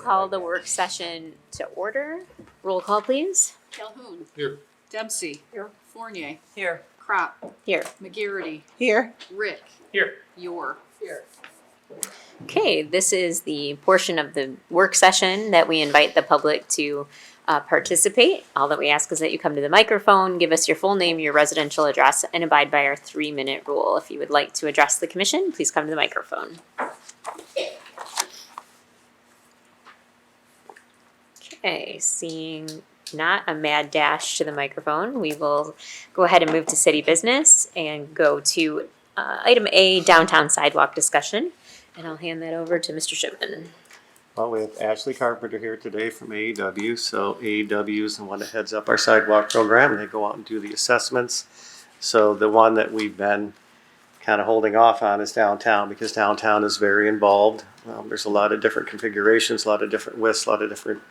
call the work session to order. Roll call, please. Calhoun. Here. Dempsey. Here. Fournier. Here. Crop. Here. McGarity. Here. Rick. Here. Yor. Here. Okay, this is the portion of the work session that we invite the public to participate. All that we ask is that you come to the microphone, give us your full name, your residential address, and abide by our 3-minute rule. If you would like to address the commission, please come to the microphone. Okay, seeing not a mad dash to the microphone, we will go ahead and move to city business and go to item A, downtown sidewalk discussion. And I'll hand that over to Mr. Shipman. Well, we have Ashley Carpenter here today from AEW. So AEW is the one that heads up our sidewalk program. They go out and do the assessments. So the one that we've been kind of holding off on is downtown, because downtown is very involved. There's a lot of different configurations, a lot of different widths, a lot of different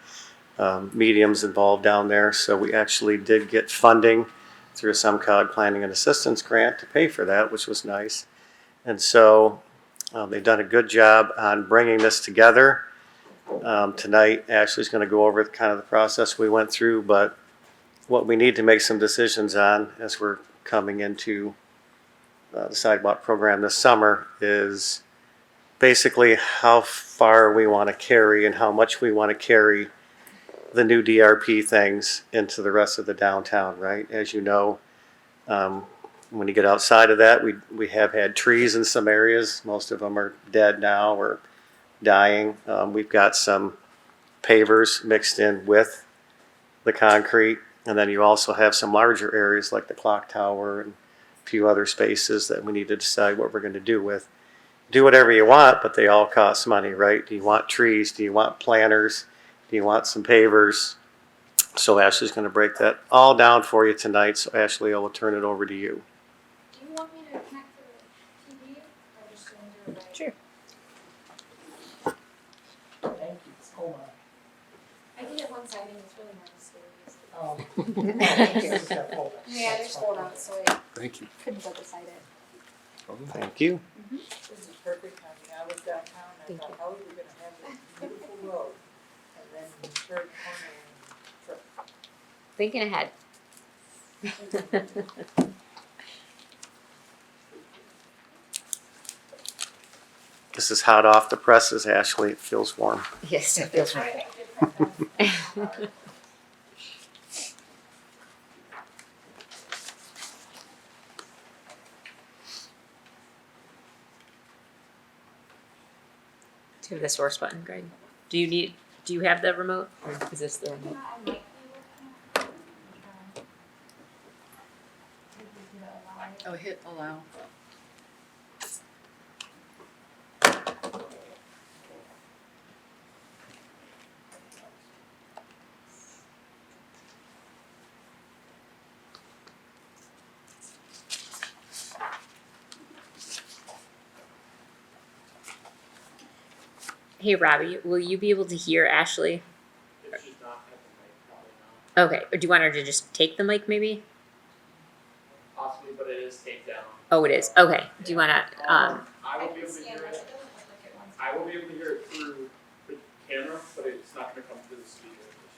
mediums involved down there. So we actually did get funding through a SEMCOG Planning and Assistance Grant to pay for that, which was nice. And so they've done a good job on bringing this together. Tonight, Ashley's going to go over kind of the process we went through, but what we need to make some decisions on as we're coming into the sidewalk program this summer is basically how far we want to carry and how much we want to carry the new DRP things into the rest of the downtown, right? As you know, when you get outside of that, we have had trees in some areas. Most of them are dead now or dying. We've got some pavers mixed in with the concrete. And then you also have some larger areas like the clock tower and a few other spaces that we need to decide what we're going to do with. Do whatever you want, but they all cost money, right? Do you want trees? Do you want planters? Do you want some pavers? So Ashley's going to break that all down for you tonight. So Ashley, I will turn it over to you. Do you want me to connect to the TV or just going to do it right? Sure. Thank you. Hold on. I did it one-sided, it's really not as serious. Oh. Thank you. Just got fold-outs. Yeah, there's fold-outs, so I Thank you. couldn't double-side it. Thank you. This is perfect timing. I was downtown and I thought, how are we gonna have this beautiful road? And then the third corner and trip. Thinking ahead. This is hot off the presses, Ashley. It feels warm. Yes. It feels right. To the source button, Greg. Do you have the remote? Or is this the remote? I might be working. Oh, hit allow. Hey, Robbie, will you be able to hear Ashley? If she's not at the mic, probably not. Okay. Or do you want her to just take the mic, maybe? Possibly, but it is taped down. Oh, it is. Okay. Do you want to? I I will be can able to scan hear it, it. it doesn't look like it wants to. I will be able to hear it through the camera, but it's not going to come through the speaker.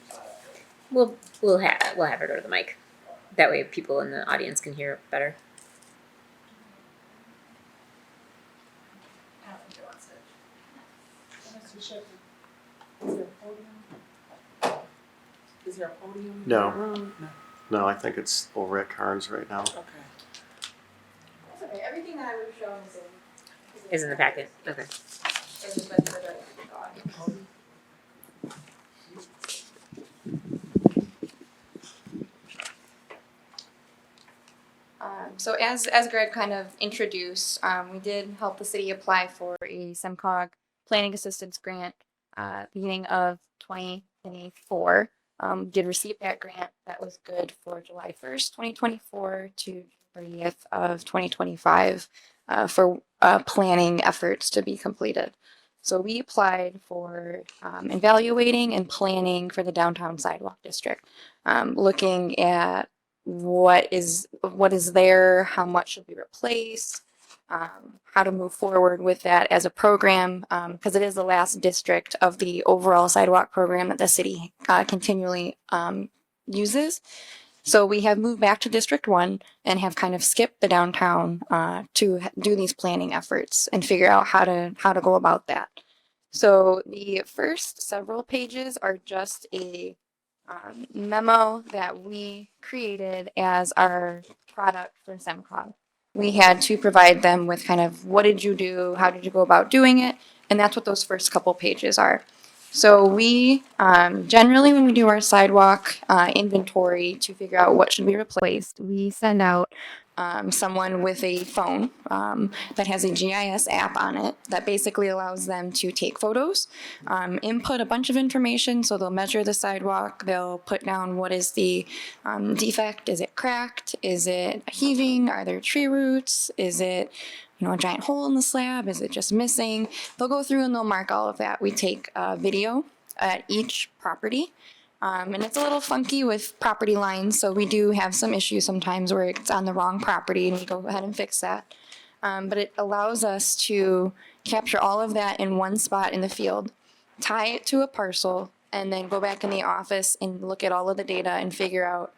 She's not at it. we'll have her go to the mic. That way, people in the audience can hear better. I don't think it wants to. Mr. Shepherd, is there a podium? Is there a podium? No. No, I think it's Ulrich Carnes right now. Okay. That's okay, everything that I would have shown Is in the packet. Okay. It's just been for the audience. So as Greg kind of introduced, we did help the city apply for a SEMCOG planning assistance grant beginning of 2024. Did receive that grant. That was good for July 1st, 2024 to 30th of 2025 for planning efforts to be completed. So we applied for evaluating and planning for the downtown sidewalk district, looking at what is there, how much should be replaced, how to move forward with that as a program, because it is the last district of the overall sidewalk program that the city continually uses. So we have moved back to District 1 and have kind of skipped the downtown do these planning efforts and figure out how to go about that. So the first several pages are just a memo that we created as our product for SEMCOG. We had to provide them with kind of what did you do, how did you go about doing it, and that's what those first couple pages are. So we generally, when we do our sidewalk inventory to figure out what should be replaced, we send out someone with a phone that has a GIS app on it that basically allows them to take photos, input a bunch of information. So they'll measure the sidewalk, they'll put down what is the defect, is it cracked, is it heaving, are there tree roots, is it a giant hole in the slab, is it just missing? They'll go through and they'll mark all of that. We take a video at each property. And it's a little funky with property lines, so we do have some issues sometimes where it's on the wrong property, and we go ahead and fix that. But it allows us to capture all of that in one spot in the field, tie it to a parcel, and then go back in the office and look at all of the data and figure out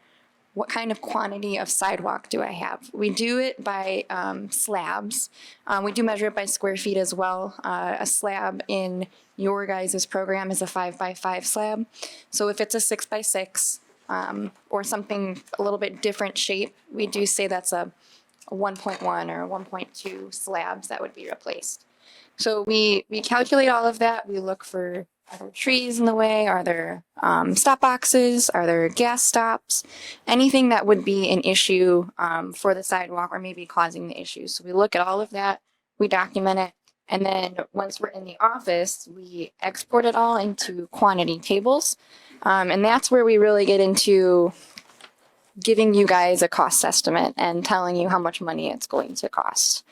what kind of quantity of sidewalk do I have. We do it by slabs. We do measure it by square feet as well. A slab in your guys' program is a 5x5 slab. So if it's a 6x6 or something a little bit different shape, we do say that's a 1.1 or 1.2 slabs that would be replaced. So we calculate all of that. We look for, are there trees in the way? Are there stop boxes? Are there gas stops? Anything that would be an issue for the sidewalk or maybe causing the issue. So we look at all of that, we document it, and then once we're in the office, we export it all into quantity tables. And that's where we really get into giving you guys a cost estimate and telling you how much money it's going to cost.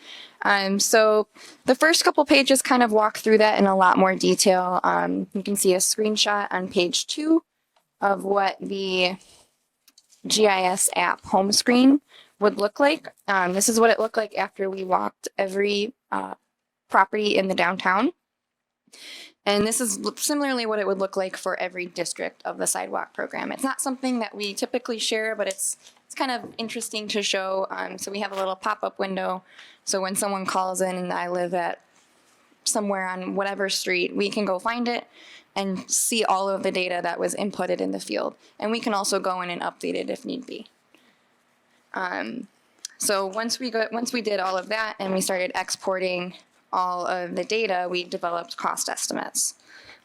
So the first couple pages kind of walk through that in a lot more detail. You can see a screenshot on page 2 of what the GIS app home screen would look like. This is what it looked like after we walked every property in the downtown. And this is similarly what it would look like for every district of the sidewalk program. It's not something that we typically share, but it's kind of interesting to show. So we have a little pop-up window. So when someone calls in and I live at somewhere on whatever street, we can go find it and see all of the data that was inputted in the field. And we can also go in and update it if need be. So once we did all of that and we started exporting all of the data, we developed cost estimates.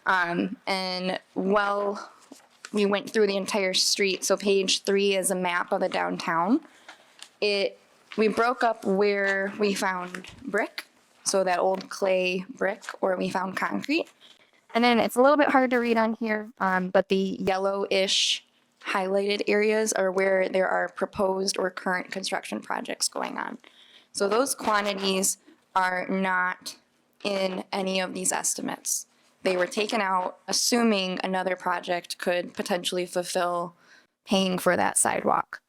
And well, we went through the entire street. So page 3 is a map of the downtown. We broke up where we found brick, so that old clay brick, or we found concrete. And then it's a little bit hard to read on here, but the yellowish highlighted areas are where there are proposed or current construction projects going on. So those quantities are not in any of these estimates. They were taken out assuming another project could potentially fulfill paying for that sidewalk.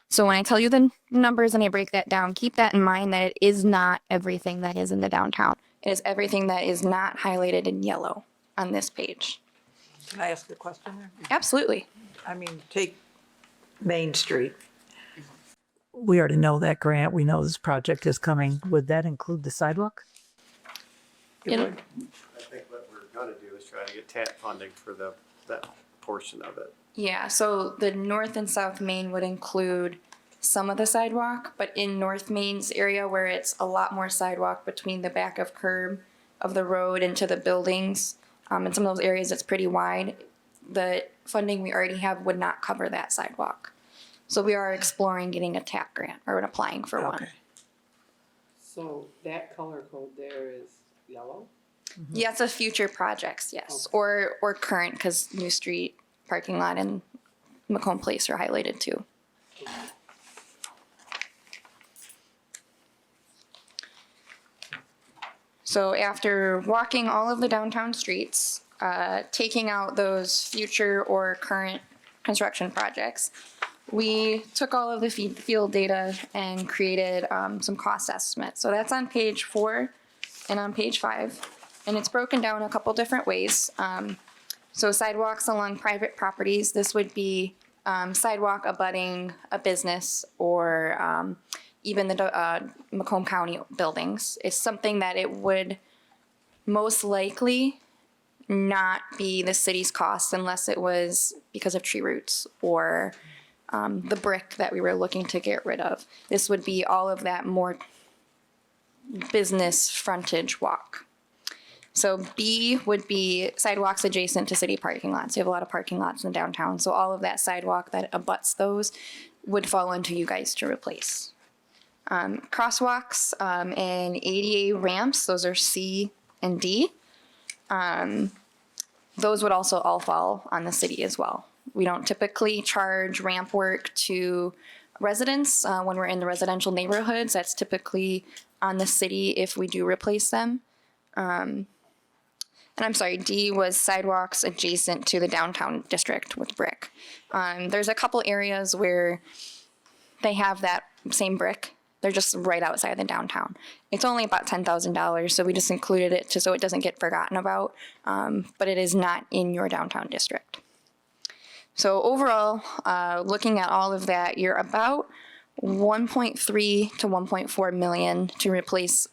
So when I tell you the numbers and I break that down, keep that in mind that it is not everything that is in the downtown. It is everything that is not highlighted in yellow on this page. Can I ask a question there? Absolutely. I mean, take Main Street. We already know that grant. We know this project is coming. Would that include the sidewalk? It would. I think what we're gonna do is try to get TAP funding for that portion of it. Yeah, so the North and South Main would include some of the sidewalk, but in North Main's area where it's a lot more sidewalk between the back of curb of the road into the buildings, in some of those areas it's pretty wide, the funding we already have would not cover that sidewalk. So we are exploring getting a TAP grant or applying for one. Okay. So that color code there is yellow? Yeah, it's a future projects, yes, or current, because New Street parking lot and Macomb Place are highlighted too. So after walking all of the downtown streets, taking out those future or current construction projects, we took all of the field data and created some cost estimates. So that's on page 4 and on page 5, and it's broken down a couple different ways. So sidewalks along private properties, this would be sidewalk abutting a business or even the Macomb County buildings. It's something that it would most likely not be the city's cost unless it was because of tree roots or the brick that we were looking to get rid of. This would be all of that more business frontage walk. So B would be sidewalks adjacent to city parking lots. You have a lot of parking lots in downtown, so all of that sidewalk that abuts those would fall into you guys to replace. Crosswalks and ADA ramps, those are C and D. Those would also all fall on the city as well. We don't typically charge ramp work to residents when we're in the residential neighborhoods. That's typically on the city if we do replace them. And I'm sorry, D was sidewalks adjacent to the downtown district with brick. There's a couple areas where they have that same brick. They're just right outside the downtown. It's only about $10,000, so we just included it so it doesn't get forgotten about, but it is not in your downtown district. So overall, looking at all of that, you're about 1.3 to 1.4 million to replace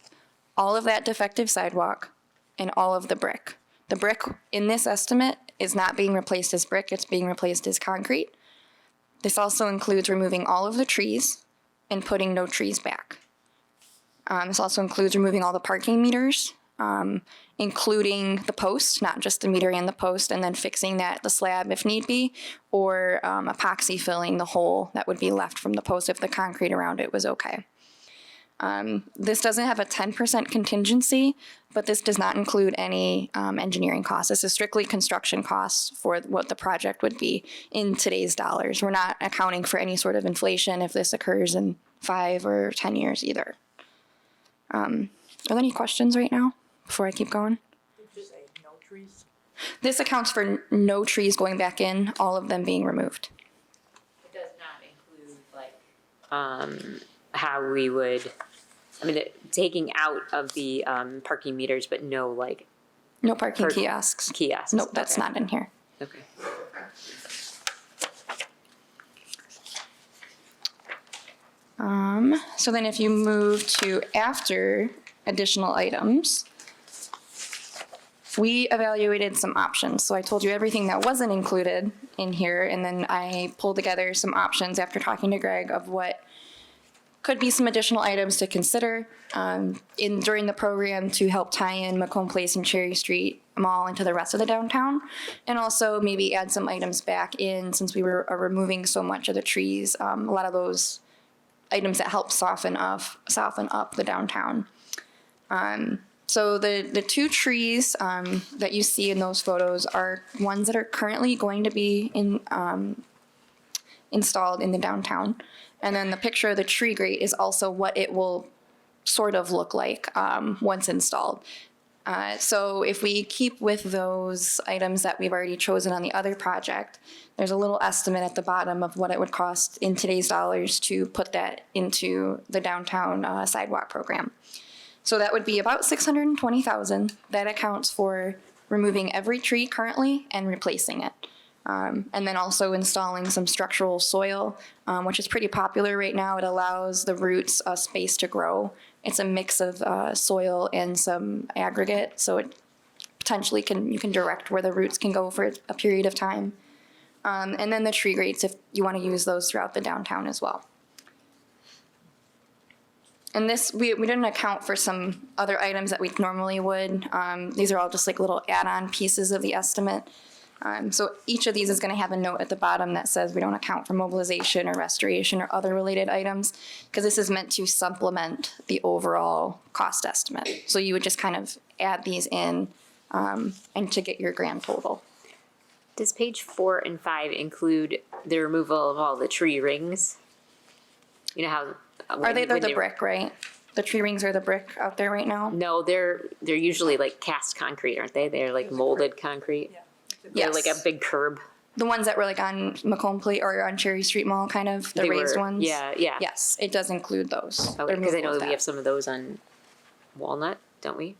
all of that defective sidewalk and all of the brick. The brick in this estimate is not being replaced as brick, it's being replaced as concrete. This also includes removing all of the trees and putting no trees back. This also includes removing all the parking meters, including the post, not just the meter and the post, and then fixing the slab if need be, or epoxy filling the hole that would be left from the post if the concrete around it was okay. This doesn't have a 10% contingency, but this does not include any engineering costs. This is strictly construction costs for what the project would be in today's dollars. We're not accounting for any sort of inflation if this occurs in 5 or 10 years either. Are there any questions right now before I keep going? No trees? This accounts for no trees going back in, all of them being removed. It does not include like how we would, taking out of the parking meters, but no like No parking kiosks. kiosks. Nope, that's Okay. not in here. Okay. So then if you move to after additional items, we evaluated some options. So I told you everything that wasn't included in here, and then I pulled together some options after talking to Greg of what could be some additional items to consider during the program to help tie in Macomb Place and Cherry Street Mall into the rest of the downtown, and also maybe add some items back in since we were removing so much of the trees. A lot of those items that help soften up the downtown. So the two trees that you see in those photos are ones that are currently going to be installed in the downtown. And then the picture of the tree grate is also what it will sort of look like once installed. So if we keep with those items that we've already chosen on the other project, there's a little estimate at the bottom of what it would cost in today's dollars to put that into the downtown sidewalk program. So that would be about $620,000. That accounts for removing every tree currently and replacing it. And then also installing some structural soil, which is pretty popular right now. It allows the roots a space to grow. It's a mix of soil and some aggregate, so it potentially you can direct where the roots can go for a period of time. And then the tree grates, if you want to use those throughout the downtown as well. And this, we didn't account for some other items that we normally would. These are all just like little add-on pieces of the estimate. So each of these is going to have a note at the bottom that says we don't account for mobilization or restoration or other related items, because this is meant to supplement the overall cost estimate. So you would just kind of add these in and to get your grand total. Does page 4 and 5 include the removal of all the tree rings? You know how They're the brick, right? The tree rings are the brick out there right now? No, they're usually like cast concrete, aren't they? They're like molded concrete. Yeah. They're Yes. like a big curb. the ones that were like on Macomb Place or on Cherry Street Mall, kind of the They raised were- ones. Yeah, yeah. Yes, it does include those. Okay, the because I removal know of that we that. have some of those on Walnut, don't we?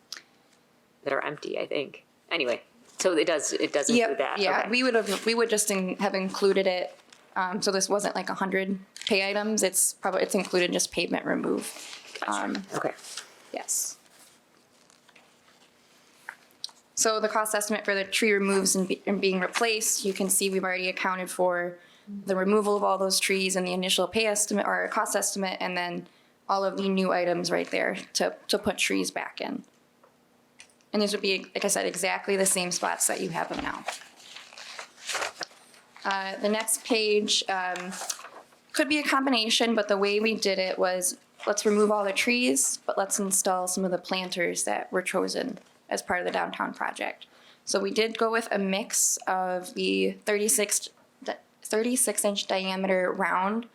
That are empty, I think. Anyway, so it does include Yep, that. yeah, Okay. we would just have included it, so this wasn't like 100 pay items, it's included just pavement remove. Okay. Yes. So the cost estimate for the tree removes and being replaced, you can see we've already accounted for the removal of all those trees and the initial pay estimate or cost estimate, and then all of the new items right there to put trees back in. And these would be, like I said, exactly the same spots that you have them now. The next page could be a combination, but the way we did it was, let's remove all the trees, but let's install some of the planters that were chosen as part of the downtown project. So we did go with a mix of the 36-inch diameter round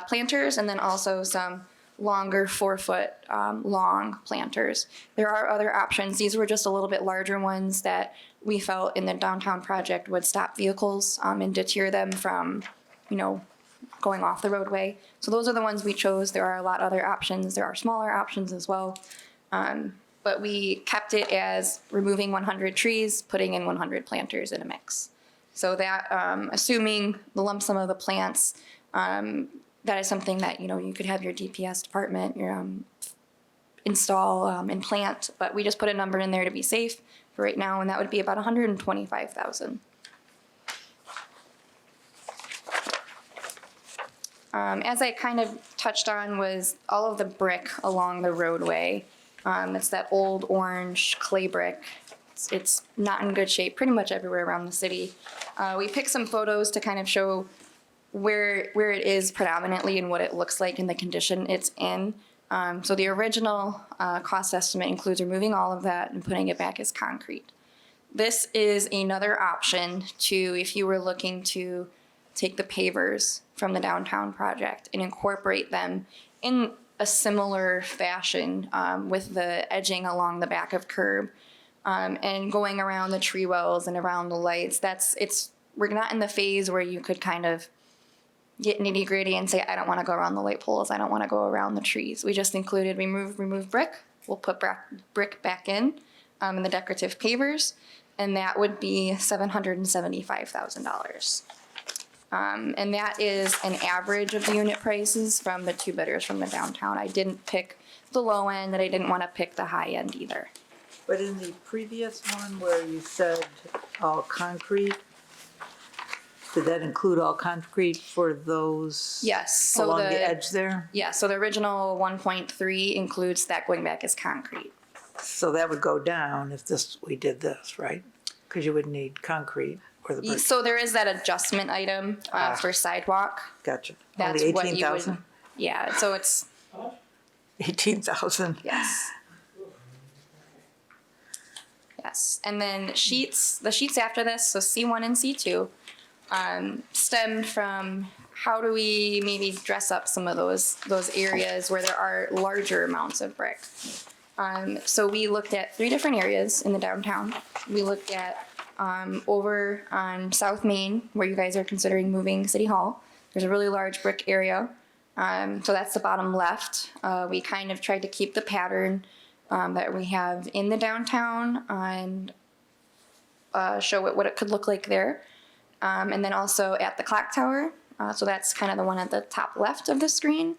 planters, and then also some longer 4-foot long planters. There are other options. These were just a little bit larger ones that we felt in the downtown project would stop vehicles and deter them from, going off the roadway. So those are the ones we chose. There are a lot of other options. There are smaller options as well. But we kept it as removing 100 trees, putting in 100 planters in a mix. So that, assuming the lump sum of the plants, that is something that, you could have your DPS department, install and plant, but we just put a number in there to be safe for right now, and that would be about $125,000. As I kind of touched on was all of the brick along the roadway. It's that old orange clay brick. It's not in good shape pretty much everywhere around the city. We picked some photos to kind of show where it is predominantly and what it looks like and the condition it's in. So the original cost estimate includes removing all of that and putting it back as concrete. This is another option if you were looking to take the pavers from the downtown project and incorporate them in a similar fashion with the edging along the back of curb and going around the tree wells and around the lights. We're not in the phase where you could kind of get nitty gritty and say, I don't want to go around the light poles. I don't want to go around the trees. We just included remove brick. We'll put brick back in the decorative pavers, and that would be $775,000. And that is an average of the unit prices from the two bidders from the downtown. I didn't pick the low end, and I didn't want to pick the high end either. But in the previous one where you said all concrete, did that include all concrete for those? Yes. So along the edge there? Yeah, so the original 1.3 includes that going back as concrete. So that would go down if we did this, right? Because you would need concrete or the brick. So there is that adjustment item for sidewalk. Gotcha. That's Only what you 18,000? would. Yeah, so it's 18,000. yes. Yes, and then the sheets after this, so C1 and C2, stemmed from how do we maybe dress up some of those areas where there are larger amounts of brick. So we looked at 3 different areas in the downtown. We looked at over on South Main, where you guys are considering moving City Hall. There's a really large brick area. So that's the bottom left. We kind of tried to keep the pattern that we have in the downtown and show what it could look like there. And then also at the clock tower. So that's kind of the one at the top left of the screen.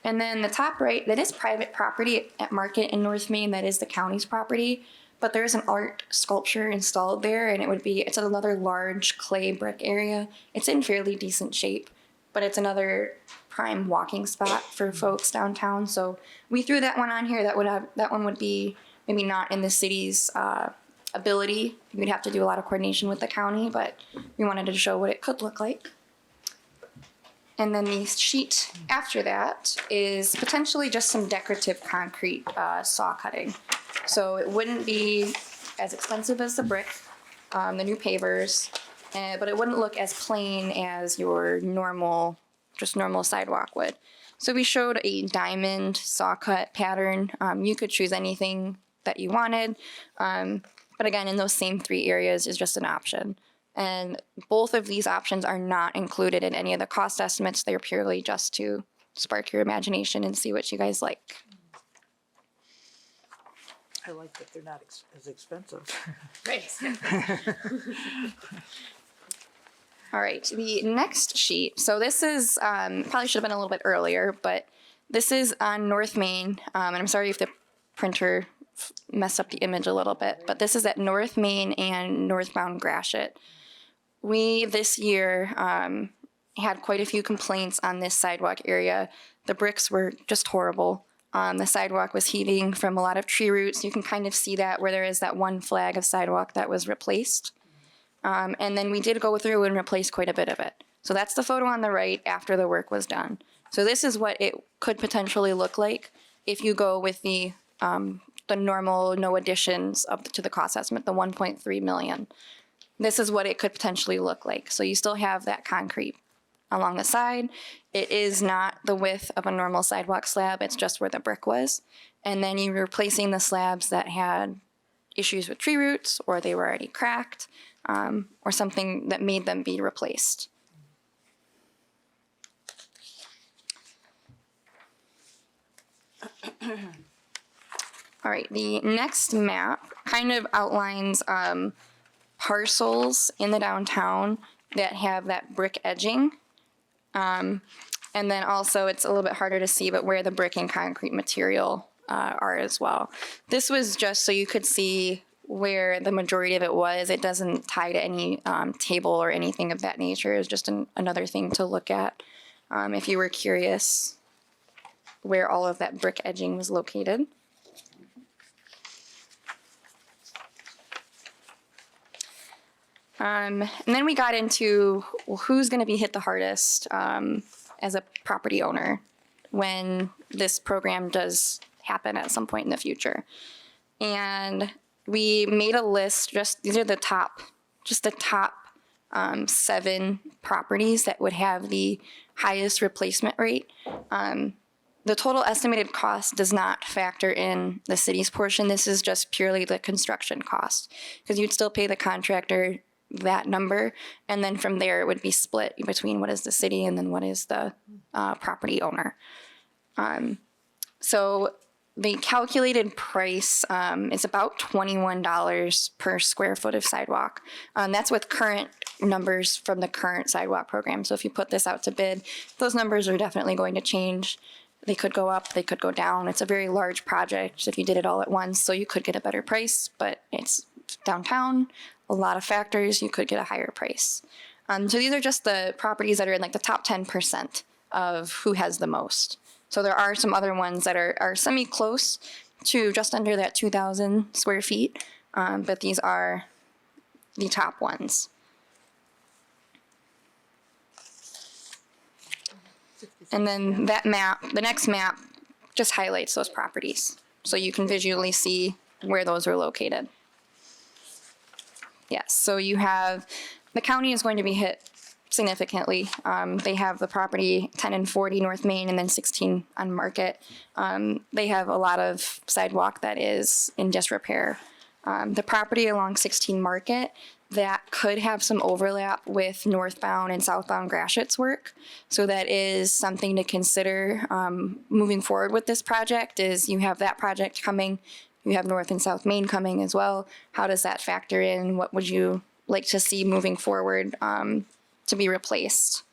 And then the top right, that is private property at Market in North Main. That is the county's property. But there's an art sculpture installed there, and it's another large clay brick area. It's in fairly decent shape, but it's another prime walking spot for folks downtown. So we threw that one on here. That one would be maybe not in the city's ability. We'd have to do a lot of coordination with the county, but we wanted to show what it could look like. And then the sheet after that is potentially just some decorative concrete saw cutting. So it wouldn't be as expensive as the brick, the new pavers, but it wouldn't look as plain as your normal sidewalk would. So we showed a diamond saw cut pattern. You could choose anything that you wanted. But again, in those same 3 areas is just an option. And both of these options are not included in any of the cost estimates. They're purely just to spark your imagination and see what you guys like. I like that they're not as expensive. All right, the next sheet. So this is, probably should have been a little bit earlier, but this is on North Main. And I'm sorry if the printer messed up the image a little bit, but this is at North Main and northbound Gratiot. We, this year, had quite a few complaints on this sidewalk area. The bricks were just horrible. The sidewalk was heaving from a lot of tree roots. You can kind of see that where there is that one flag of sidewalk that was replaced. And then we did go through and replace quite a bit of it. So that's the photo on the right after the work was done. So this is what it could potentially look like if you go with the normal no additions up to the cost estimate, the 1.3 million. This is what it could potentially look like. So you still have that concrete along the side. It is not the width of a normal sidewalk slab. It's just where the brick was. And then you're replacing the slabs that had issues with tree roots, or they were already cracked, or something that made them be replaced. All right, the next map kind of outlines parcels in the downtown that have that brick edging. And then also it's a little bit harder to see, but where the brick and concrete material are as well. This was just so you could see where the majority of it was. It doesn't tie to any table or anything of that nature. It's just another thing to look at if you were curious where all of that brick edging was located. And then we got into, well, who's going to be hit the hardest as a property owner when this program does happen at some point in the future. And we made a list, these are the top 7 properties that would have the highest replacement rate. The total estimated cost does not factor in the city's portion. This is just purely the construction cost, because you'd still pay the contractor that number, and then from there it would be split between what is the city and then what is the property owner. So the calculated price is about $21 per square foot of sidewalk. That's with current numbers from the current sidewalk program. So if you put this out to bid, those numbers are definitely going to change. They could go up, they could go down. It's a very large project if you did it all at once, so you could get a better price, but it's downtown, a lot of factors, you could get a higher price. So these are just the properties that are in like the top 10% of who has the most. So there are some other ones that are semi-close to just under that 2,000 square feet, but these are the top ones. And then that map, the next map, just highlights those properties, so you can visually see where those are located. Yes, so you have, the county is going to be hit significantly. They have the property 10 and 40 North Main and then 16 on Market. They have a lot of sidewalk that is in disrepair. The property along 16 Market, that could have some overlap with northbound and southbound Gratiot's work. So that is something to consider moving forward with this project. Is you have that project coming, you have North and South Main coming as well. How does that factor in? What would you like to see moving forward to be replaced?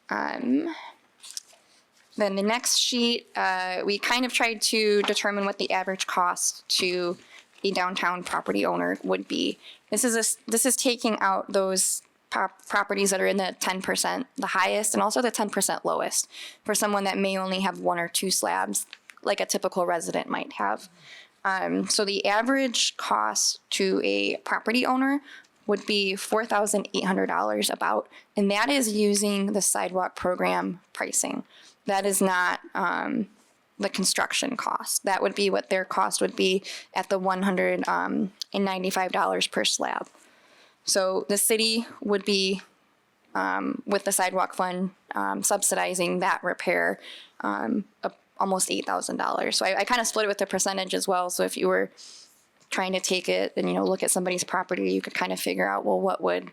Then the next sheet, we kind of tried to determine what the average cost to a downtown property owner would be. This is taking out those properties that are in the 10%, the highest, and also the 10% lowest, for someone that may only have 1 or 2 slabs, like a typical resident might have. So the average cost to a property owner would be $4,800 about, and that is using the sidewalk program pricing. That is not the construction cost. That would be what their cost would be at the $195 per slab. So the city would be, with the sidewalk fund, subsidizing that repair, almost $8,000. So I kind of split it with the percentage as well. So if you were trying to take it and, look at somebody's property, you could kind of figure out, well, what would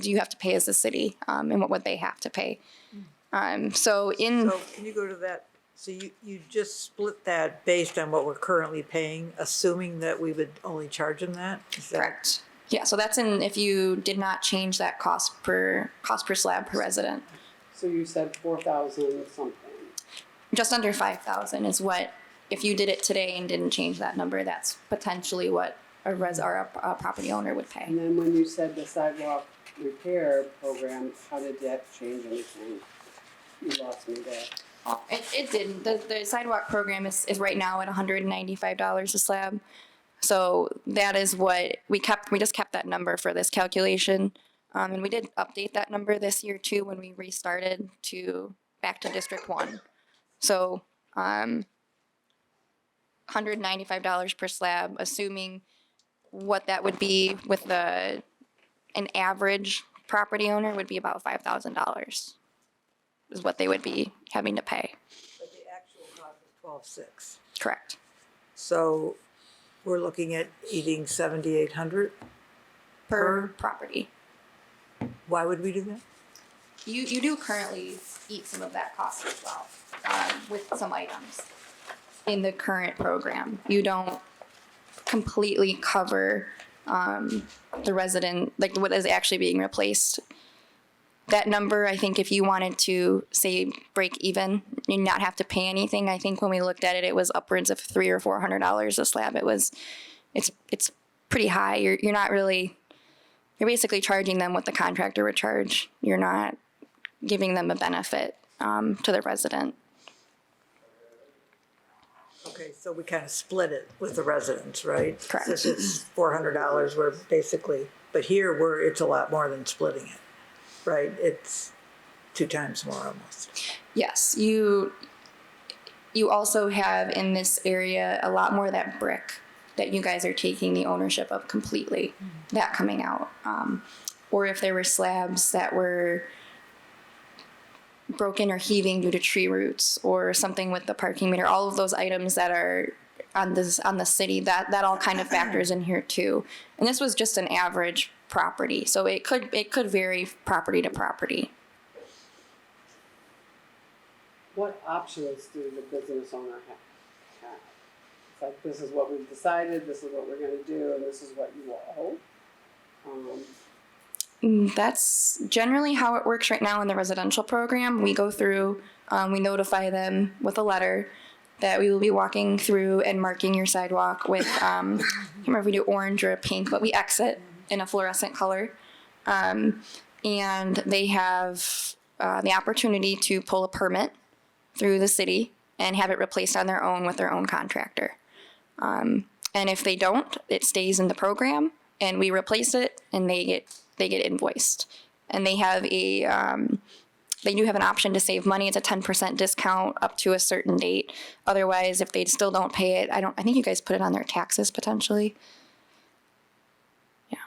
you have to pay as a city, and what would they have to pay? So So can you go to that? So you just split that based on what we're currently paying, assuming that we would only charge them that? Is that- correct. Yeah, so that's if you did not change that cost per slab per resident. So you said 4,000 something. Just under 5,000 is what, if you did it today and didn't change that number, that's potentially what a property owner would pay. And then when you said the sidewalk repair program, how did that change anything? You lost me there. It didn't. The sidewalk program is right now at $195 a slab. So that is what we kept. We just kept that number for this calculation. And we did update that number this year too when we restarted back to District 1. So $195 per slab, assuming what that would be with an average property owner would be about $5,000 is what they would be having to pay. But the actual cost is 12,600. Correct. So we're looking at eating 7,800. Per property. Why would we do that? You do currently eat some of that cost as well, with some items in the current program. You don't completely cover the resident, like what is actually being replaced. That number, I think if you wanted to say break even and not have to pay anything, I think when we looked at it, it was upwards of $300 or $400 a slab. It's pretty high. You're not really, you're basically charging them what the contractor would charge. You're not giving them a benefit to the resident. Okay, so we kind of split it with the residents, right? Correct. Since it's $400, we're basically, but here it's a lot more than splitting it, right? It's 2 times more almost. Yes, you also have in this area a lot more of that brick that you guys are taking the ownership of completely, that coming out. Or if there were slabs that were broken or heaving due to tree roots or something with the parking meter, all of those items that are on the city, that all kind of factors in here too. And this was just an average property, so it could vary property to property. What options do the business owner have? It's like, this is what we've decided, this is what we're gonna do, and this is what you will owe. That's generally how it works right now in the residential program. We go through, we notify them with a letter that we will be walking through and marking your sidewalk with, I can't remember if we do orange or pink, but we exit in a fluorescent color. And they have the opportunity to pull a permit through the city and have it replaced on their own with their own contractor. And if they don't, it stays in the program and we replace it and they get invoiced. And they have they do have an option to save money. It's a 10% discount up to a certain date. Otherwise, if they still don't pay it, I think you guys put it on their taxes potentially. Yeah.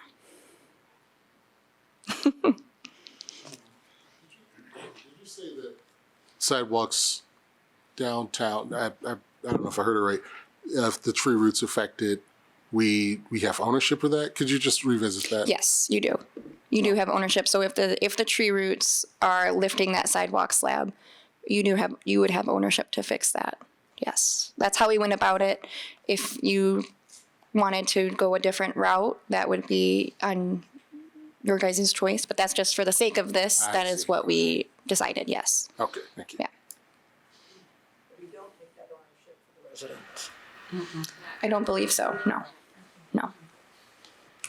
Did you say that sidewalks downtown, I don't know if I heard it right, if the tree roots affected, we have ownership of that? Could you just revisit that? Yes, you do. You do have ownership. So if the tree roots are lifting that sidewalk slab, you would have ownership to fix that. Yes, that's how we went about it. If you wanted to go a different route, that would be on your guys' choice. But that's just for the sake of this. I That is see. what we decided. Yes. Okay, thank you. Yeah. We don't take that ownership for the residents. I don't believe so. No. No.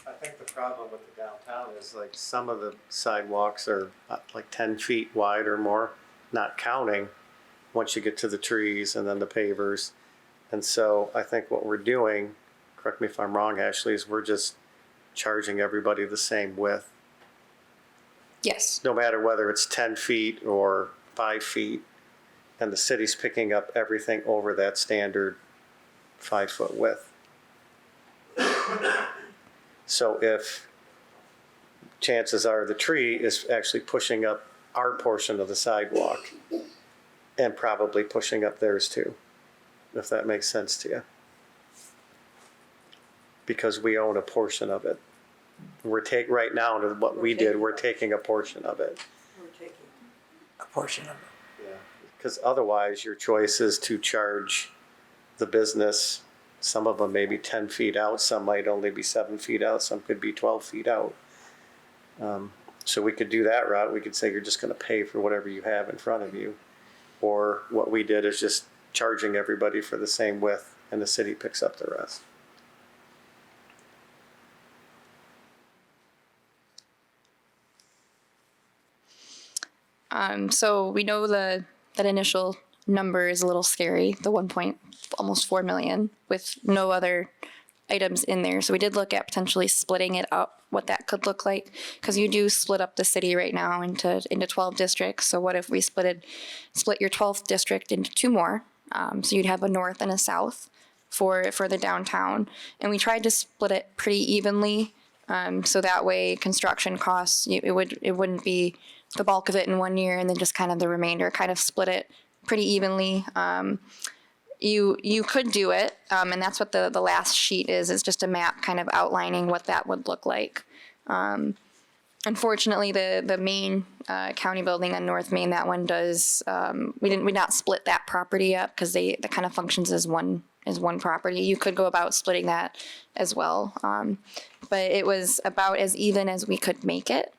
I think the problem with the downtown is like some of the sidewalks are like 10 feet wide or more, not counting once you get to the trees and then the pavers. And so I think what we're doing, correct me if I'm wrong, Ashley, is we're just charging everybody the same width, Yes. no matter whether it's 10 feet or 5 feet. And the city's picking up everything over that standard 5-foot width. So if chances are the tree is actually pushing up our portion of the sidewalk and probably pushing up theirs too, if that makes sense to you. because we own a portion of it. Right now, to what we did, we're taking a portion of it. We're taking a portion of it. Yeah. Because otherwise, your choice is to charge the business, some of them may be 10 feet out, some might only be 7 feet out, some could be 12 feet out. So we could do that route. We could say you're just going to pay for whatever you have in front of you. Or what we did is just charging everybody for the same width and the city picks up the rest. So we know that initial number is a little scary, the almost 4 million, with no other items in there. So we did look at potentially splitting it up, what that could look like, because you do split up the city right now into 12 districts. So what if we split your 12th district into 2 more? So you'd have a north and a south for the downtown, and we tried to split it pretty evenly. So that way construction costs, it wouldn't be the bulk of it in 1 year and then just kind of the remainder, kind of split it pretty evenly. You could do it, and that's what the last sheet is just a map kind of outlining what that would look like. Unfortunately, the main county building on North Main, that one does, we not split that property up because that kind of functions as one property. You could go about splitting that as well, but it was about as even as we could make it.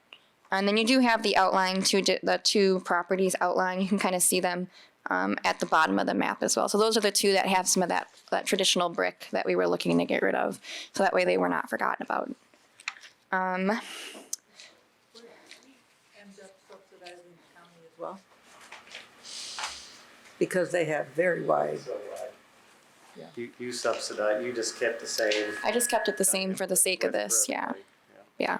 And then you do have the outline, the 2 properties outlined. You can kind of see them at the bottom of the map as well. So those are the 2 that have some of that traditional brick that we were looking to get rid of. So that way they were not forgotten about. Ends up subsidizing the county as well? Because they have very wide. Yeah. You subsidize, you just kept the same. I just kept it the same for the sake of this, yeah. everybody. Yeah.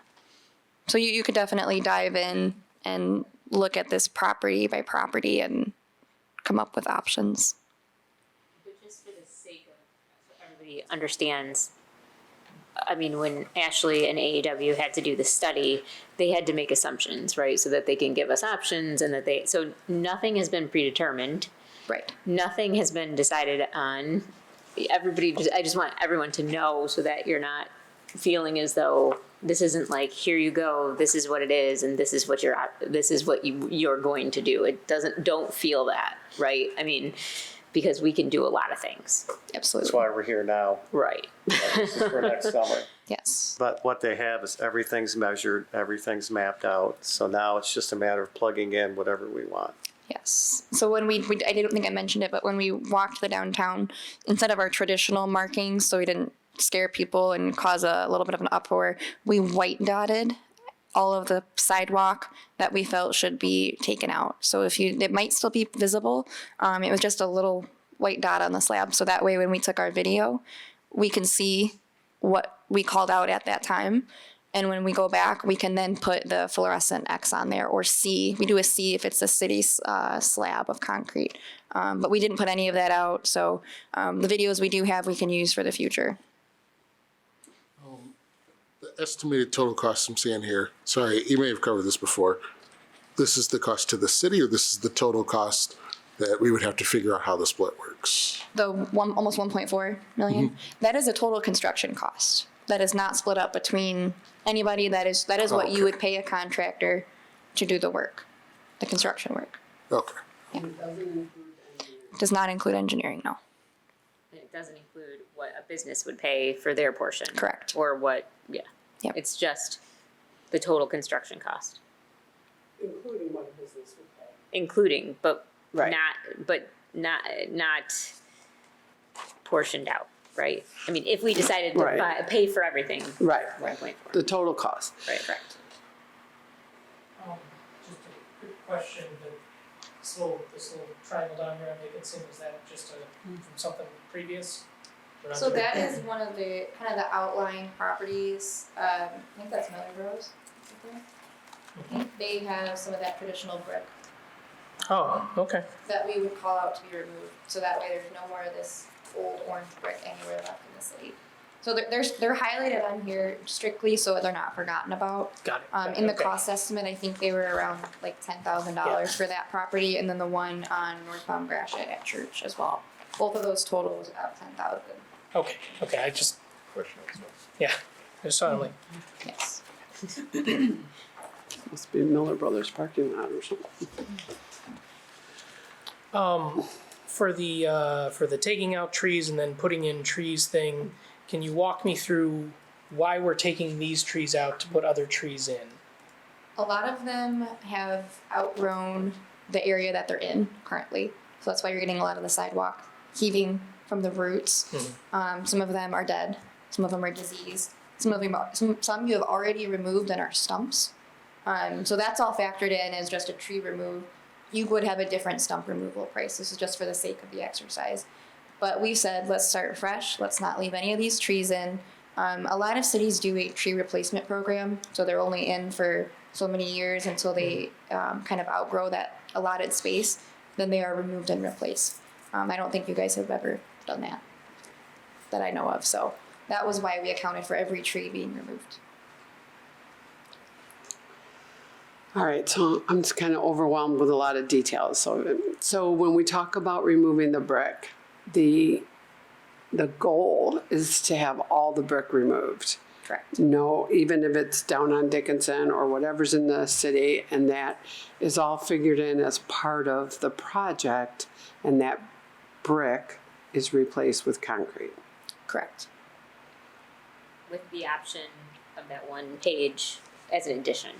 So you could definitely dive in and look at this property by property and come up with options. But just for the sake of, so everybody understands, I mean, when Ashley and AEW had to do the study, they had to make assumptions, right? So that they can give us options and so nothing has been predetermined. Right. Nothing has been decided on. I just want everyone to know so that you're not feeling as though this isn't like, here you go, this is what it is, and this is what you're going to do. Don't feel that, right? I mean, because we can do a lot of things. Absolutely. That's why we're here now. Right. This is for next summer. Yes. But what they have is everything's measured, everything's mapped out. So now it's just a matter of plugging in whatever we want. Yes. So when I didn't think I mentioned it, but when we walked the downtown, instead of our traditional markings, so we didn't scare people and cause a little bit of an uproar, we white dotted all of the sidewalk that we felt should be taken out. So it might still be visible. It was just a little white dot on the slab. So that way when we took our video, we can see what we called out at that time. And when we go back, we can then put the fluorescent X on there, or C. We do a C if it's a city slab of concrete. But we didn't put any of that out. So the videos we do have, we can use for the future. The estimated total cost I'm seeing here, sorry, you may have covered this before. This is the cost to the city, or this is the total cost that we would have to figure out how the split works? Almost 1.4 million. Mm-hmm. That is a total construction cost. That is not split up between anybody. That is what you would pay a contractor to do the work, the construction work. Okay. And it doesn't include engineering. Does not include engineering, no. And it doesn't include what a business would pay for their portion. Correct. Or what, yeah. Yep. It's just the total construction cost, Including what a business would pay. including, but Right. not portioned out, right? I mean, if we decided to Right. pay for everything. Right. 1.4. The total cost. Right, correct. Just a quick question, but this little triangle down here, I'm making seem, is that just from something previous? So that is one of the kind of the outlying properties. I think that's Melrose. I think they have some of that traditional brick Oh, okay. that we would call out to be removed. So that way there's no more of this old orange brick anywhere left in the city. So they're highlighted on here strictly so they're not forgotten about. Got it. In the Okay. cost estimate, I think they were around like $10,000 for that property, and then the one on northbound Gratiot at Church as well. Both of those totals about $10,000. Okay, I just question as well. Yeah, just suddenly. Yes. Must be Miller Brothers parking lot or something. For the taking out trees and then putting in trees thing, can you walk me through why we're taking these trees out to put other trees in? A lot of them have outgrown the area that they're in currently. So that's why you're getting a lot of the sidewalk heaving from the roots. Some of them are dead. Some of them are diseased. Some you have already removed and are stumps. So that's all factored in as just a tree remove. You would have a different stump removal price. This is just for the sake of the exercise. But we said, let's start fresh. Let's not leave any of these trees in. A lot of cities do a tree replacement program. So they're only in for so many years until they kind of outgrow that allotted space. Then they are removed and replaced. I don't think you guys have ever done that I know of. So that was why we accounted for every tree being removed. All right, so I'm just kind of overwhelmed with a lot of details. So when we talk about removing the brick, the goal is to have all the brick removed. Correct. No, even if it's down on Dickinson or whatever's in the city, and that is all figured in as part of the project, and that brick is replaced with concrete. Correct. With the option of that one page as an addition.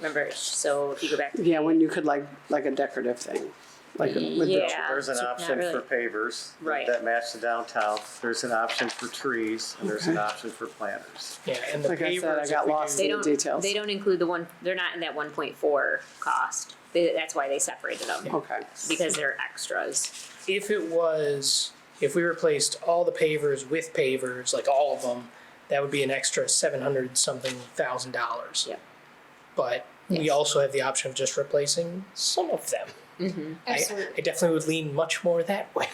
Remember, so if you go back to Yeah, when you could like a decorative thing, with Yeah. There's an So option not for really. pavers Right. that match the downtown. There's an option for trees, and there's an option for planters. Yeah, and the Like I said, I pavers, got if we lost do- in the details. They don't include the one, they're not in that 1.4 cost. That's why they separated them, Okay. because they're extras. If we replaced all the pavers with pavers, like all of them, that would be an extra $700-something thousand. Yep. But we Yes. also have the option of just replacing some of them. Absolutely. I definitely would lean much more that way.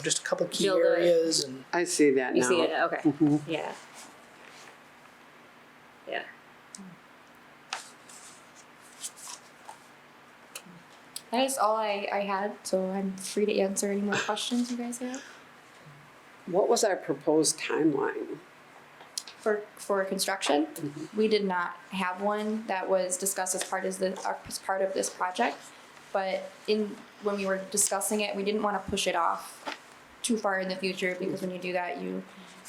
Just a couple key Jill, areas and I see that You now. see it, okay, yeah. Yeah. That is all I had, so I'm free to answer any more questions you guys have. What was our proposed timeline? For construction, we did not have one that was discussed as part of this project. But when we were discussing it, we didn't want to push it off too far in the future, because when you do that, you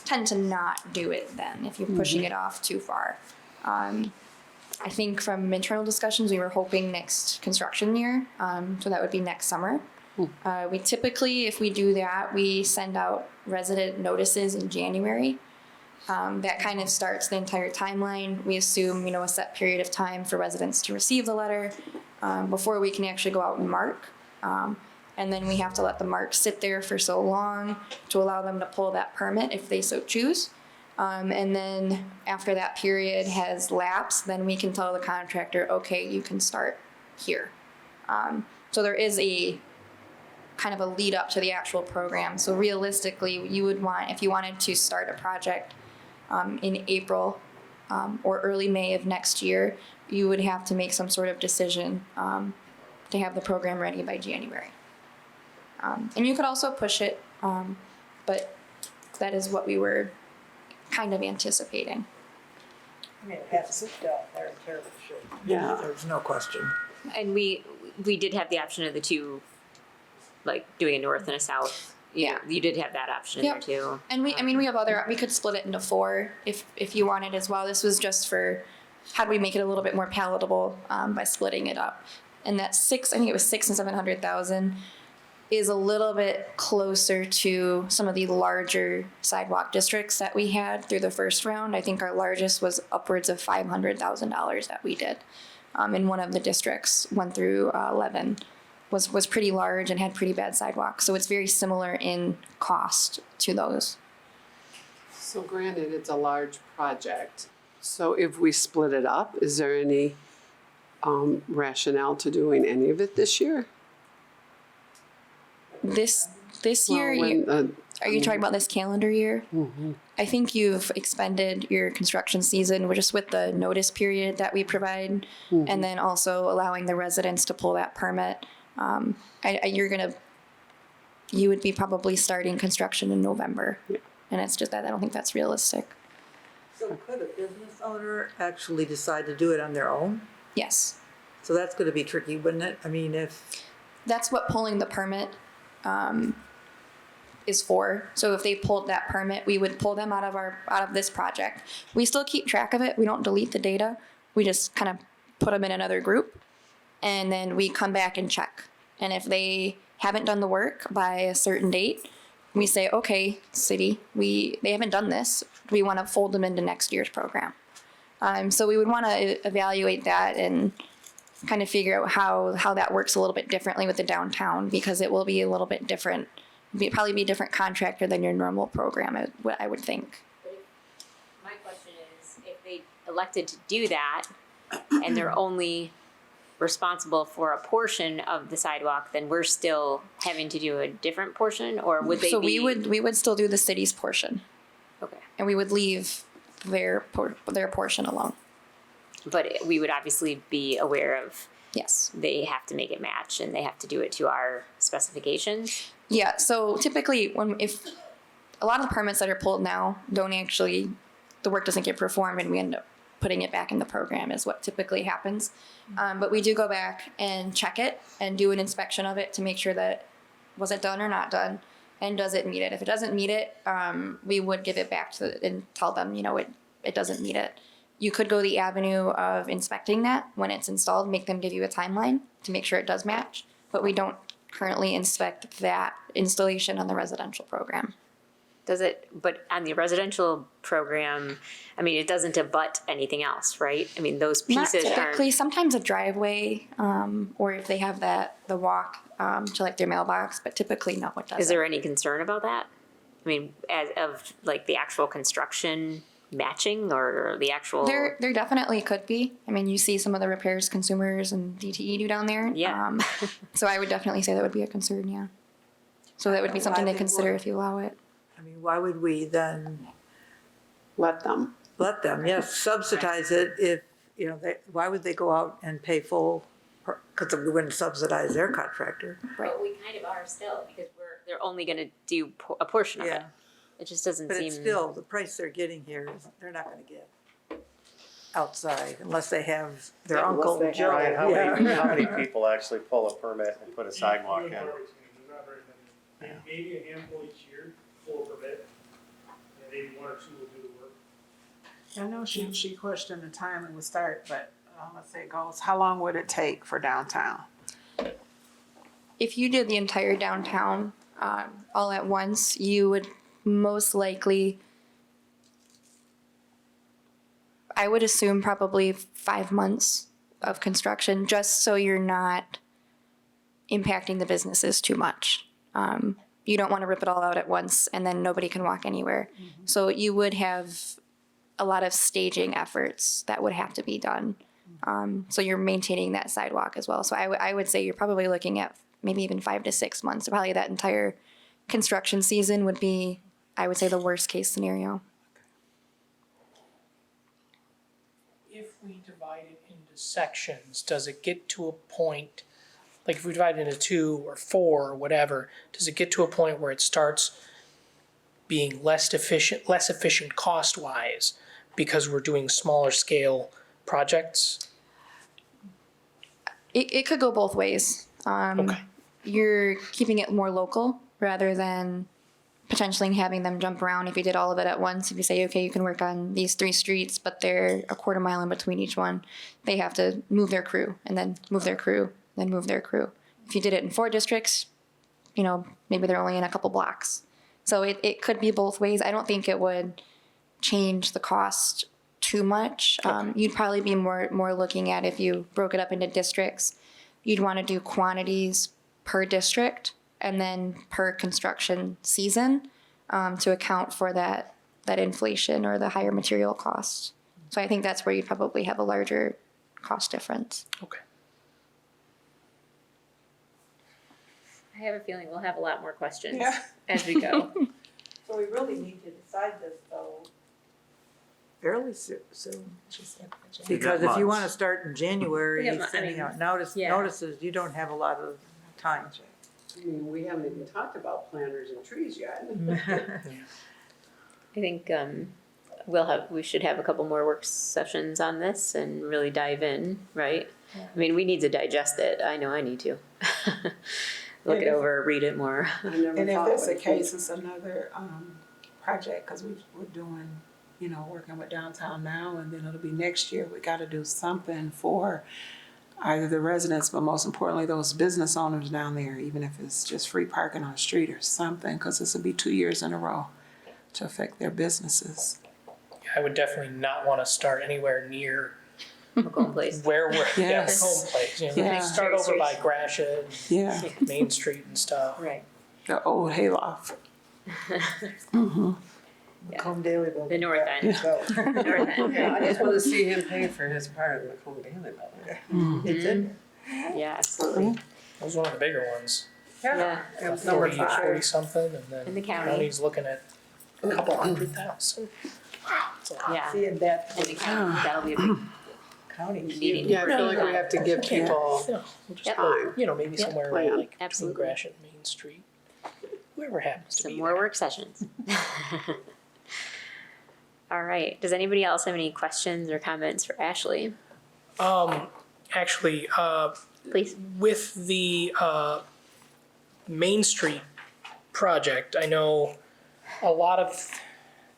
tend to not do it then if you're pushing it off too far. I think from internal discussions, we were hoping next construction year, so that would be next summer. We typically, if we do that, we send out resident notices in January. That kind of starts the entire timeline. We assume, a set period of time for residents to receive the letter before we can actually go out and mark. And then we have to let the mark sit there for so long to allow them to pull that permit if they so choose. And then after that period has lapsed, then we can tell the contractor, okay, you can start here. So there is a kind of a lead up to the actual program. So realistically, you would want, if you wanted to start a project in April or early May of next year, you would have to make some sort of decision to have the program ready by January. And you could also push it, but that is what we were kind of anticipating. I mean, it has it down there in terrible shape. Yeah. There's no question. And we did have the option of the two, like doing a north and a south. Yeah. You did have that option in Yep. there too. And we have we could split it into 4 if you wanted as well. This was just for, how do we make it a little bit more palatable by splitting it up? And that I think it was 6 and 700,000 is a little bit closer to some of the larger sidewalk districts that we had through the first round. I think our largest was upwards of $500,000 that we did. In one of the districts, 1 through 11, was pretty large and had pretty bad sidewalks. So it's very similar in cost to those. So granted, it's a large project. So if we split it up, is there any rationale to doing any of it this year? This year, are you talking about this calendar year? Mm-hmm. I think you've expended your construction season just with the notice period that we provide, and then also allowing the residents to pull that permit. You would be probably starting construction in November. Yeah. And it's just that I don't think that's realistic. So could a business owner actually decide to do it on their own? Yes. So that's gonna be tricky, wouldn't it? I mean, if, That's what pulling the permit is for. So if they pulled that permit, we would pull them out of this project. We still keep track of it. We don't delete the data. We just kind of put them in another group, and then we come back and check. And if they haven't done the work by a certain date, we say, okay, city, they haven't done this. We want to fold them into next year's program. So we would want to evaluate that and kind of figure out how that works a little bit differently with the downtown, because it will be a little bit different. Probably be a different contractor than your normal program, I would think. My question is, if they elected to do that and they're only responsible for a portion of the sidewalk, then we're still having to do a different portion, or would they So be? we would still do the city's portion, Okay, and we would leave their portion alone. but we would obviously be aware of Yes. they have to make it match and they have to do it to our specifications. Yeah. So typically, if a lot of the permits that are pulled now don't actually, the work doesn't get performed, and we end up putting it back in the program is what typically happens. But we do go back and check it and do an inspection of it to make sure that was it done or not done, and does it meet it. If it doesn't meet it, we would give it back and tell them, it doesn't meet it. You could go the avenue of inspecting that when it's installed, make them give you a timeline to make sure it does match. But we don't currently inspect that installation on the residential program. Does it, but on the residential program, I mean, it doesn't abut anything else, right? I mean, those Not pieces typically, aren't, sometimes a driveway, or if they have the walk to like their mailbox, but typically no, it doesn't. is there any concern about that? I mean, as of like the actual construction matching or the actual? There definitely could be. I mean, you see some of the repairs consumers and DTE do down there. Yeah. So I would definitely say that would be a concern, yeah. So that would be something to consider if you allow it. I mean, why would we then Let them. let them, yes, subsidize it if, why would they go out and pay full, because we wouldn't subsidize their contractor. But we kind of are still, because they're only gonna do a portion of it. Yeah, It just doesn't but seem. it's still, the price they're getting here is, they're not gonna get outside unless they have their Unless Uncle they Joe. Ryan, Yeah. how many people actually pull a permit and put a sidewalk in? Not very many. Maybe a handful each year, full permit, and maybe one or two will do the work. I know she questioned the time it would start, but let's say it goes, how long would it take for downtown? If you did the entire downtown all at once, you would most likely, I would assume probably 5 months of construction, just so you're not impacting the businesses too much. You don't want to rip it all out at once and then nobody can walk anywhere. So you would have a lot of staging efforts that would have to be done. So you're maintaining that sidewalk as well. So I would say you're probably looking at maybe even 5 to 6 months. Probably that entire construction season would be, I would say, the worst case scenario. If we divide it into sections, does it get to a point, like if we divide it into 2 or 4 or whatever, does it get to a point where it starts being less efficient cost-wise because we're doing smaller scale projects? It could go both ways. Okay. You're keeping it more local rather than potentially having them jump around. If you did all of it at once, if you say, okay, you can work on these 3 streets, but they're a quarter mile in between each one, they have to move their crew and then move their crew, then move their crew. If you did it in 4 districts, maybe they're only in a couple blocks. So it could be both ways. I don't think it would change the cost too much. You'd probably be more looking at, if you broke it up into districts, you'd want to do quantities per district and then per construction season to account for that inflation or the higher material costs. So I think that's where you'd probably have a larger cost difference. Okay. I have a feeling we'll have a lot more questions Yeah. as we go. So we really need to decide this though fairly soon. Because if you want to start in January, Yeah, I sending mean, out yeah. notices, you don't have a lot of time. I mean, we haven't even talked about planters and trees yet. I think we should have a couple more work sessions on this and really dive in, right? I mean, we need to digest it. I know I need to. Look it over, read it more. I never And if thought that's it the would case, it's another project, because we're doing, working with downtown now, and then it'll be next year. We got to do something for either the residents, but most importantly, those business owners down there, even if it's just free parking on the street or something, because this will be 2 years in a row to affect their businesses. I would definitely not want to start anywhere near Macomb Place. where we're, Yes. home place. Yeah. Start over by Gratiot, Yeah, and Main Street and stuff. Right. the old hayloft. Macomb Daily The north end. The north end. Yeah, I just want to see him pay for his part of the Macomb Daily Building. It's in. Yeah, absolutely. That was one of the bigger ones. Yeah. It was number 40 5. something, and then In the county. county's looking at a couple 100,000. Wow, it's a lot. Yeah. Seeing that In the county, that'll be a big county. meeting. Yeah, I feel like we have to give people Yeah, we'll just, Yep. time. maybe Yep. somewhere Plan. like between Absolutely. Gratiot and Main Street. Whoever happens to Some be more there. work sessions. All right. Does anybody else have any questions or comments for Ashley? Actually, Please. with the Main Street project, I know a lot of,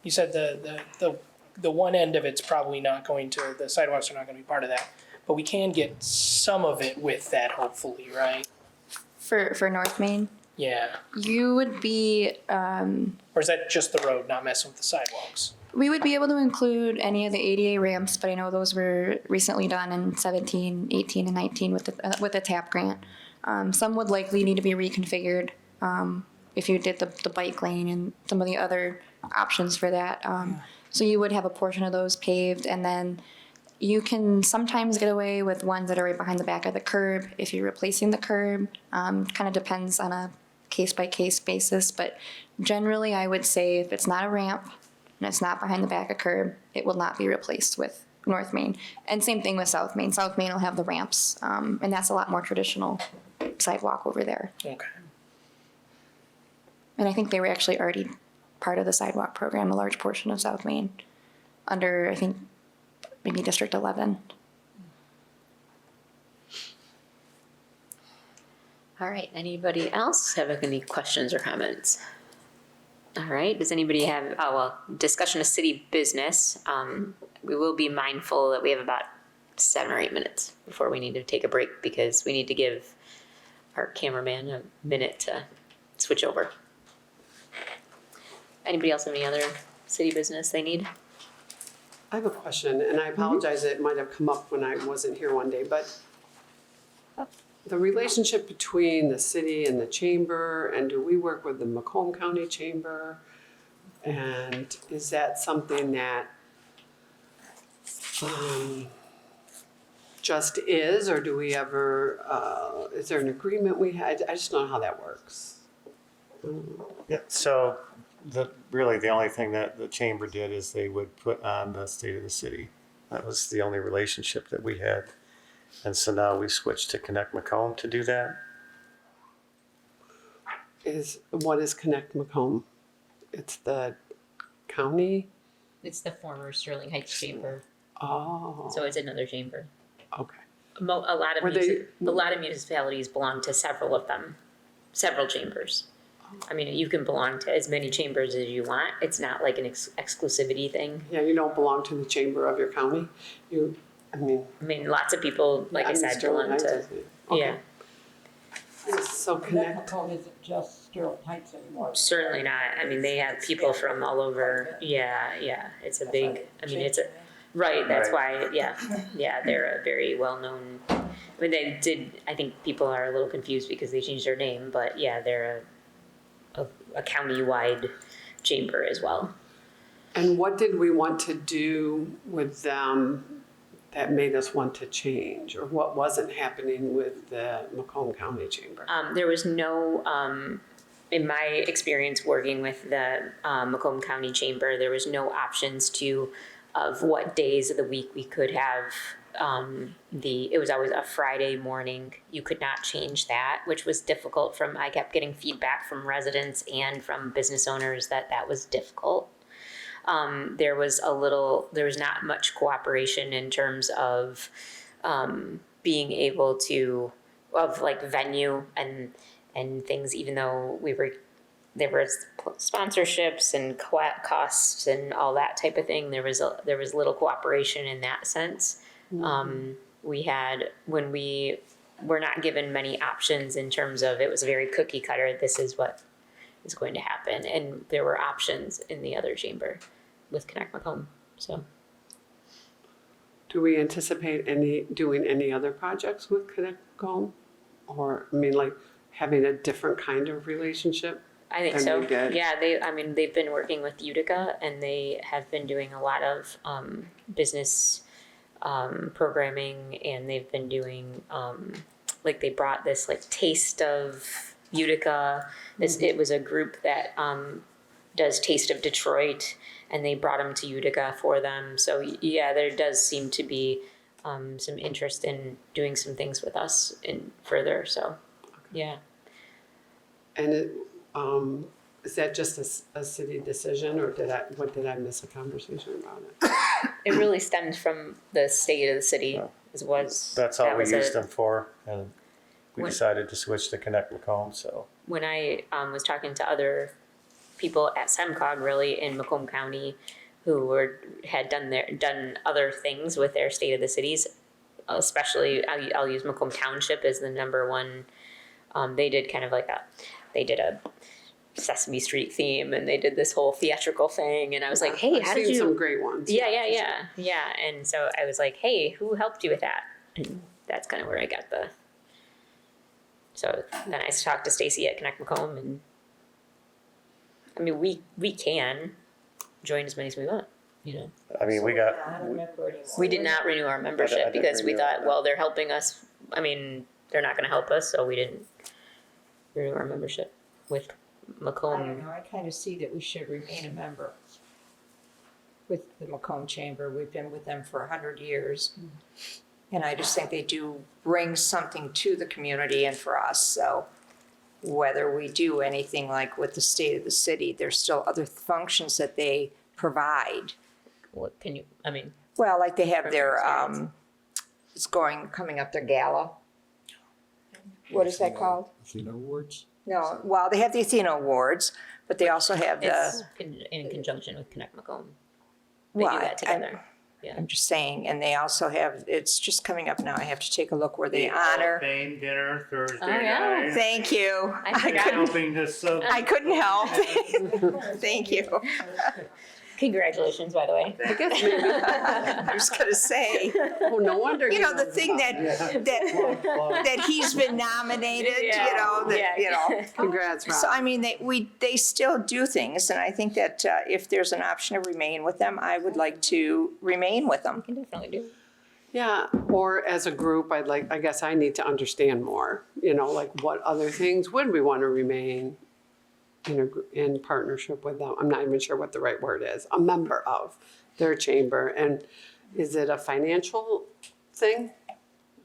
you said the one end of it's probably not going to, the sidewalks are not going to be part of that, but we can get some of it with that, hopefully, right? For North Main, Yeah. you would be, Or is that just the road, not messing with the sidewalks? we would be able to include any of the ADA ramps, but I know those were recently done in 17, 18, and 19 with the TAP grant. Some would likely need to be reconfigured if you did the bike lane and some of the other options for that. So you would have a portion of those paved, and then you can sometimes get away with ones that are right behind the back of the curb if you're replacing the curb. Kind of depends on a case-by-case basis, but generally I would say if it's not a ramp and it's not behind the back of curb, it will not be replaced with North Main. And same thing with South Main. South Main will have the ramps, and that's a lot more traditional sidewalk over there. Okay. And I think they were actually already part of the sidewalk program, a large portion of South Main, under, I think, maybe District 11. All right. Anybody else have any questions or comments? All right. Does anybody have, discussion of city business. We will be mindful that we have about 7 or 8 minutes before we need to take a break because we need to give our cameraman a minute to switch over. Anybody else have any other city business they need? I have a question, and I apologize, it might have come up when I wasn't here one day, but the relationship between the city and the chamber, and do we work with the Macomb County Chamber? And is that something that just is, or do we ever, is there an agreement we had? I just don't know how that works. Yeah, so really the only thing that the chamber did is they would put on the state of the city. That was the only relationship that we had. And so now we switched to Connect Macomb to do that. What is Connect Macomb? It's the county? It's the former Sterling Heights Chamber, Oh, so it's another chamber. okay. A lot of Were they- a lot of municipalities belong to several of them, several chambers. I mean, you can belong to as many chambers as you want. It's not like an exclusivity thing. Yeah, you don't belong to the chamber of your county? I mean, Lots of people, like I said, belong to, yeah. So Connect, Macomb isn't just Sterling Heights anymore. Certainly not. I mean, they have people from all over. Yeah. It's a big, it's a, right, that's why, yeah, they're a very well-known, they did, I think people are a little confused because they changed their name, but yeah, they're a county-wide chamber as well. and what did we want to do with them that made us want to change? Or what wasn't happening with the Macomb County Chamber? There was no, in my experience working with the Macomb County Chamber, there was no options of what days of the week we could have it was always a Friday morning. You could not change that, which was difficult I kept getting feedback from residents and from business owners that was difficult. there was not much cooperation in terms of being able to, of like venue and things, even though there was sponsorships and costs and all that type of thing. There was little cooperation in that sense. We had, when we were not given many options in terms of, it was very cookie cutter, this is what is going to happen. And there were options in the other chamber with Connect Macomb, so. Do we anticipate doing any other projects with Connect Macomb? Or, I mean, like, having a different kind of relationship? I think than so. we did? Yeah, they've been working with Utica, and they have been doing a lot of business programming, and they've been doing like they brought this like Taste of Utica. It was a group that does Taste of Detroit, and they brought them to Utica for them. So yeah, there does seem to be some interest in doing some things with us in further. So yeah. And is that just a city decision, or did I miss a conversation about it? It really stems from the state of the city. That's all we used them for, and we When- decided to switch to Connect Macomb, so. When I was talking to other people at SEMCOG, really in Macomb County, who had done other things with their state of the cities, especially I'll use Macomb Township as the number one. They did kind of like they did a Sesame Street theme, and they did this whole theatrical thing, and I was like, hey, I've how did seen you? some great ones. Yeah. And so I was like, hey, who helped you with that? And that's kind of where I got the. So then I talked to Stacy at Connect Macomb, and I mean, we can join as many as we want, you know. I mean, we We did not renew our membership I didn't because we renew thought, it. well, they're helping us. I mean, they're not going to help us, so we didn't renew our membership with I don't Macomb. know, I kind of see that we should remain a member with the Macomb Chamber. We've been with them for 100 years. And I just think they do bring something to the community and for us. So whether we do anything like with the state of the city, there's still other functions that they provide. What can you? I mean, Well, like they have their, Perfect. it's coming up their gala. What is that called? Athena Awards? No, well, they have the Athena Awards, but they also have it's the, in conjunction with Connect Macomb. They well, do that together. I'm just saying, and they also have, it's just coming up now, I have to take a look where they honor. Fame dinner Thursday Oh, yeah. night. Thank you. I forgot. Helping to I couldn't help. Thank you. Congratulations, by the way. I guess maybe. I was gonna say, Oh, no wonder. you he know, the knows thing about it. that he's been nominated, you know, that, you know. Congrats, Rob. So, I mean, they still do things, and I think that if there's an option to remain with them, I would like to remain with them. Can definitely do. Yeah, or as a group, I guess I need to understand more, you know, like what other things would we want to remain in partnership with them? I'm not even sure what the right word is, a member of their chamber. And is it a financial thing?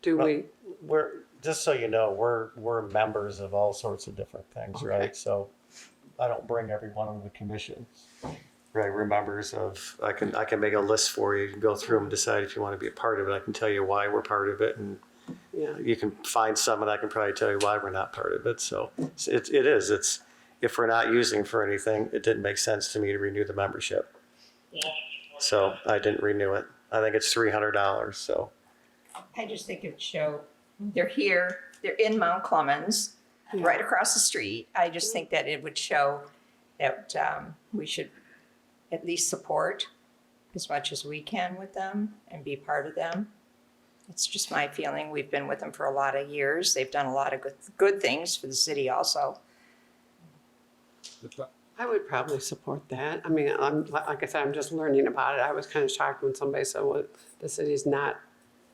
Do we? We're, just so you know, we're members of all sorts of different things, Okay. right? So I don't bring everyone on the commission. Right, we're members of, I can make a list for you. You can go through them and decide if you want to be a part of it. I can tell you why we're part of it, and Yeah. you can find some, and I can probably tell you why we're not part of it. So it's if we're not using for anything, it didn't make sense to me to renew the membership. So I didn't renew it. I think it's $300, so. I just think it would show, they're here, they're in Mount Clemens, right across the street. I just think that it would show that we should at least support as much as we can with them and be part of them. It's just my feeling. We've been with them for a lot of years. They've done a lot of good things for the city also. I would probably support that. I mean, like I said, I'm just learning about it. I was kind of shocked when somebody said, well, the city's not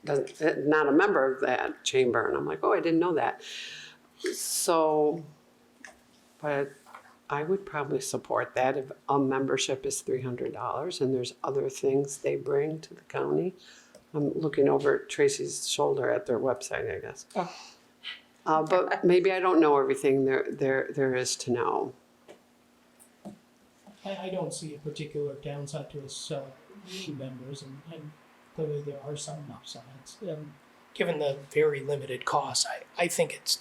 a member of that chamber. And I'm like, oh, I didn't know that. So, but I would probably support that if a membership is $300 and there's other things they bring to the county. I'm looking over Tracy's shoulder at their website, I guess. But maybe I don't know everything there is to know. I don't see a particular downside to us being members, and clearly there are some upsides. Given the very limited cost, I think it's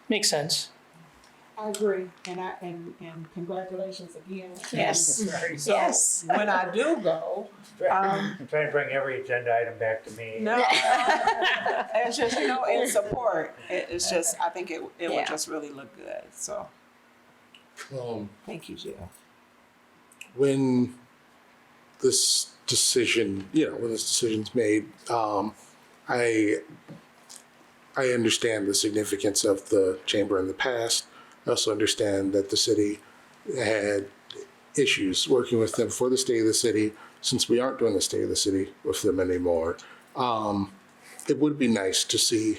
makes sense. I agree, and congratulations again. Yes. So Yes. when I do go, I'm trying to bring every agenda item back to me. no, it's just, you know, in support. It's just, I think it Yeah. would just really look good. So Um, thank you, Jill. when this decision, when this decision's made, I understand the significance of the chamber in the past. I also understand that the city had issues working with them for the state of the city. Since we aren't doing the state of the city with them anymore, it would be nice to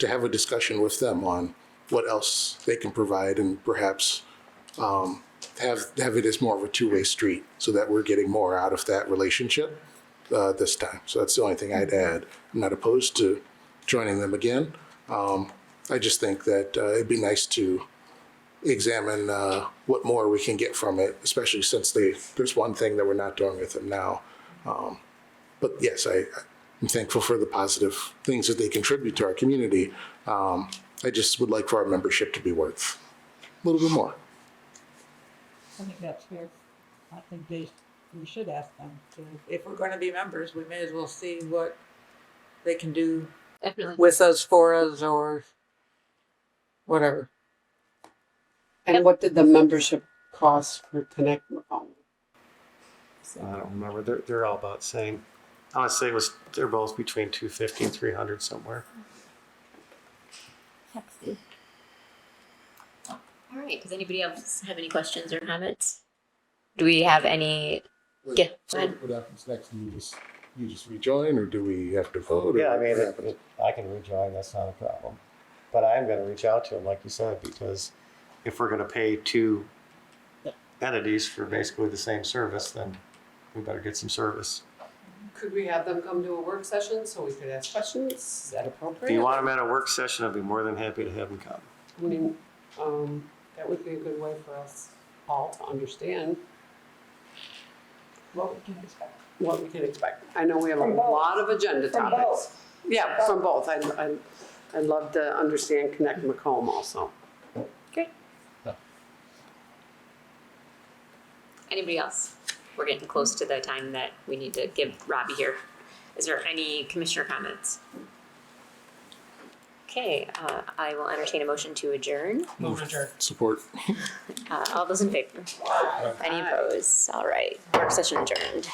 have a discussion with them on what else they can provide, and perhaps have it as more of a two-way street, so that we're getting more out of that relationship this time. So that's the only thing I'd add. I'm not opposed to joining them again. I just think that it'd be nice to examine what more we can get from it, especially since there's one thing that we're not doing with them now. But yes, I'm thankful for the positive things that they contribute to our community. I just would like for our membership to be worth a little bit more. I think that's fair. I think we should ask them. If we're gonna be members, we may as well see what they can do Definitely. with us, for us, or whatever. And what did the membership cost for Connect Macomb? I don't remember. They're all about the same. I want to say they're both between 250 and 300 somewhere. All right, does anybody else have any questions or comments? Do we have any? Yeah, go So ahead. what happens next? You just rejoin, or do we have to vote? or Yeah, I mean, what happens? I can rejoin, that's not a problem. But I am gonna reach out to them, like you said, because if we're gonna pay two entities for basically the same service, then we better get some service. Could we have them come to a work session so we could ask questions? Is that appropriate? If you want them at a work session, I'd be more than happy to have them come. I mean, that would be a good way for us all to understand What we can expect. what we can expect. I know we have a lot of agenda topics. Yeah, from both. I'd love to understand Connect Macomb also. Great. Anybody else? We're getting close to the time that we need to give Robbie here. Is there any commissioner comments? Okay, I will entertain a motion to adjourn. Move adjourned. Support. All those in favor? Any opposed? All right, work session adjourned.